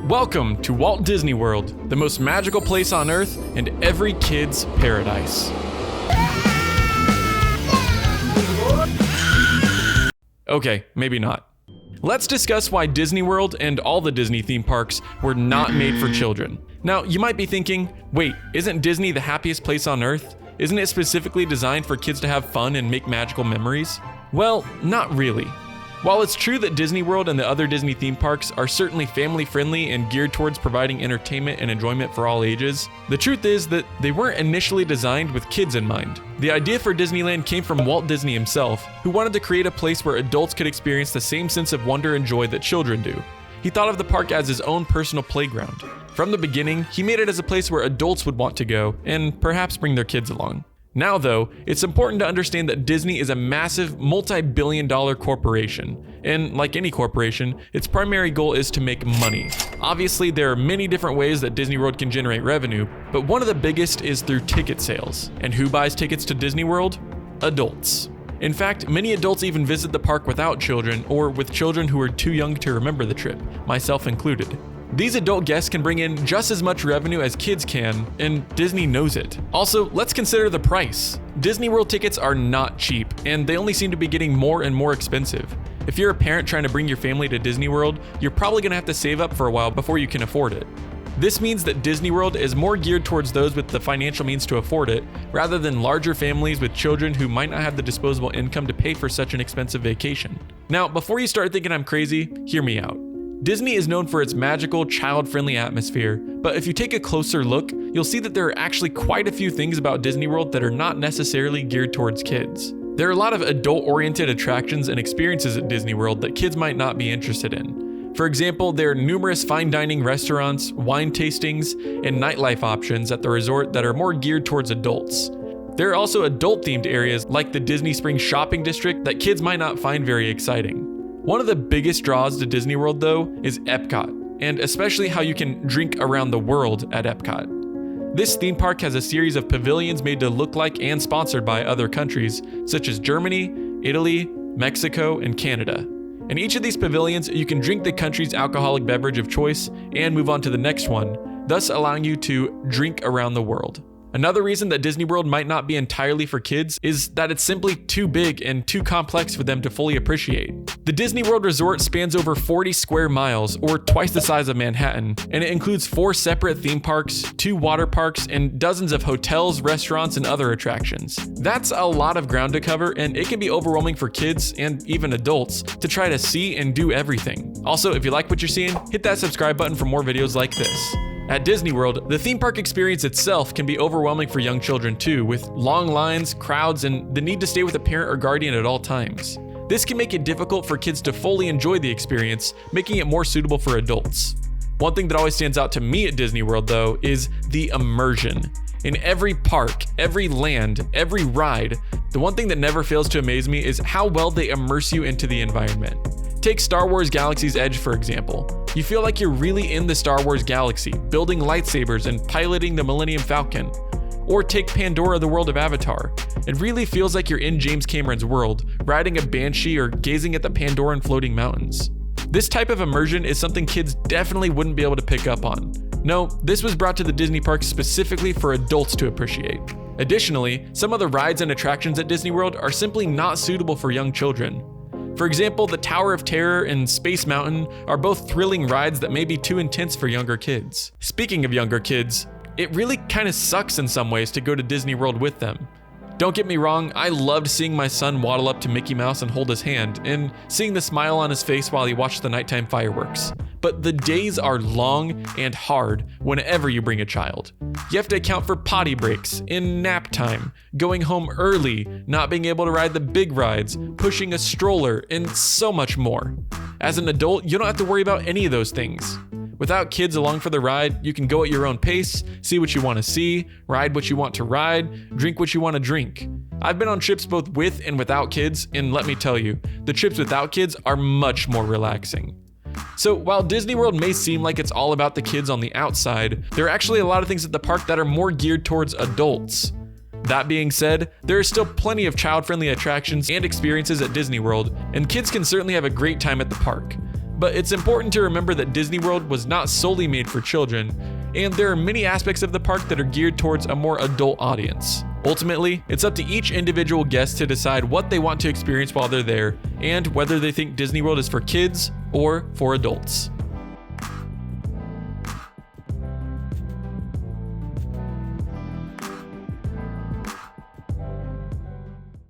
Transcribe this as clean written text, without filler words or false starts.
Welcome to Walt Disney World, the most magical place on Earth and every kid's paradise. Okay, maybe not. Let's discuss why Disney World and all the Disney theme parks were not made for children. Now, you might be thinking, wait, isn't Disney the happiest place on Earth? Isn't it specifically designed for kids to have fun and make magical memories? Well, not really. While it's true that Disney World and the other Disney theme parks are certainly family-friendly and geared towards providing entertainment and enjoyment for all ages, the truth is that they weren't initially designed with kids in mind. The idea for Disneyland came from Walt Disney himself, who wanted to create a place where adults could experience the same sense of wonder and joy that children do. He thought of the park as his own personal playground. From the beginning, he made it as a place where adults would want to go, and perhaps bring their kids along. Now though, it's important to understand that Disney is a massive, multi-billion-dollar corporation, and like any corporation, its primary goal is to make money. Obviously, there are many different ways that Disney World can generate revenue, but one of the biggest is through ticket sales. And who buys tickets to Disney World? Adults. In fact, many adults even visit the park without children, or with children who are too young to remember the trip, myself included. These adult guests can bring in just as much revenue as kids can, and Disney knows it. Also, let's consider the price. Disney World tickets are not cheap, and they only seem to be getting more and more expensive. If you're a parent trying to bring your family to Disney World, you're probably gonna have to save up for a while before you can afford it. This means that Disney World is more geared towards those with the financial means to afford it, rather than larger families with children who might not have the disposable income to pay for such an expensive vacation. Now, before you start thinking I'm crazy, hear me out. Disney is known for its magical, child-friendly atmosphere, but if you take a closer look, you'll see that there are actually quite a few things about Disney World that are not necessarily geared towards kids. There are a lot of adult-oriented attractions and experiences at Disney World that kids might not be interested in. For example, there are numerous fine dining restaurants, wine tastings, and nightlife options at the resort that are more geared towards adults. There are also adult-themed areas like the Disney Springs Shopping District that kids might not find very exciting. One of the biggest draws to Disney World, though, is Epcot, and especially how you can drink around the world at Epcot. This theme park has a series of pavilions made to look like and sponsored by other countries, such as Germany, Italy, Mexico, and Canada. In each of these pavilions, you can drink the country's alcoholic beverage of choice and move on to the next one, thus allowing you to drink around the world. Another reason that Disney World might not be entirely for kids is that it's simply too big and too complex for them to fully appreciate. The Disney World Resort spans over 40 square miles, or twice the size of Manhattan, and it includes 4 separate theme parks, 2 water parks, and dozens of hotels, restaurants, and other attractions. That's a lot of ground to cover, and it can be overwhelming for kids, and even adults, to try to see and do everything. Also, if you like what you're seeing, hit that subscribe button for more videos like this. At Disney World, the theme park experience itself can be overwhelming for young children too, with long lines, crowds, and the need to stay with a parent or guardian at all times. This can make it difficult for kids to fully enjoy the experience, making it more suitable for adults. One thing that always stands out to me at Disney World, though, is the immersion. In every park, every land, every ride, the one thing that never fails to amaze me is how well they immerse you into the environment. Take Star Wars Galaxy's Edge, for example. You feel like you're really in the Star Wars galaxy, building lightsabers and piloting the Millennium Falcon. Or take Pandora: The World of Avatar. It really feels like you're in James Cameron's world, riding a banshee or gazing at the Pandoran floating mountains. This type of immersion is something kids definitely wouldn't be able to pick up on. No, this was brought to the Disney parks specifically for adults to appreciate. Additionally, some of the rides and attractions at Disney World are simply not suitable for young children. For example, the Tower of Terror and Space Mountain are both thrilling rides that may be too intense for younger kids. Speaking of younger kids, it really kind of sucks in some ways to go to Disney World with them. Don't get me wrong, I loved seeing my son waddle up to Mickey Mouse and hold his hand, and seeing the smile on his face while he watched the nighttime fireworks. But the days are long and hard whenever you bring a child. You have to account for potty breaks, in nap time, going home early, not being able to ride the big rides, pushing a stroller, and so much more. As an adult, you don't have to worry about any of those things. Without kids along for the ride, you can go at your own pace, see what you want to see, ride what you want to ride, drink what you want to drink. I've been on trips both with and without kids, and let me tell you, the trips without kids are much more relaxing. So while Disney World may seem like it's all about the kids on the outside, there are actually a lot of things at the park that are more geared towards adults. That being said, there are still plenty of child-friendly attractions and experiences at Disney World, and kids can certainly have a great time at the park. But it's important to remember that Disney World was not solely made for children, and there are many aspects of the park that are geared towards a more adult audience. Ultimately, it's up to each individual guest to decide what they want to experience while they're there, and whether they think Disney World is for kids or for adults.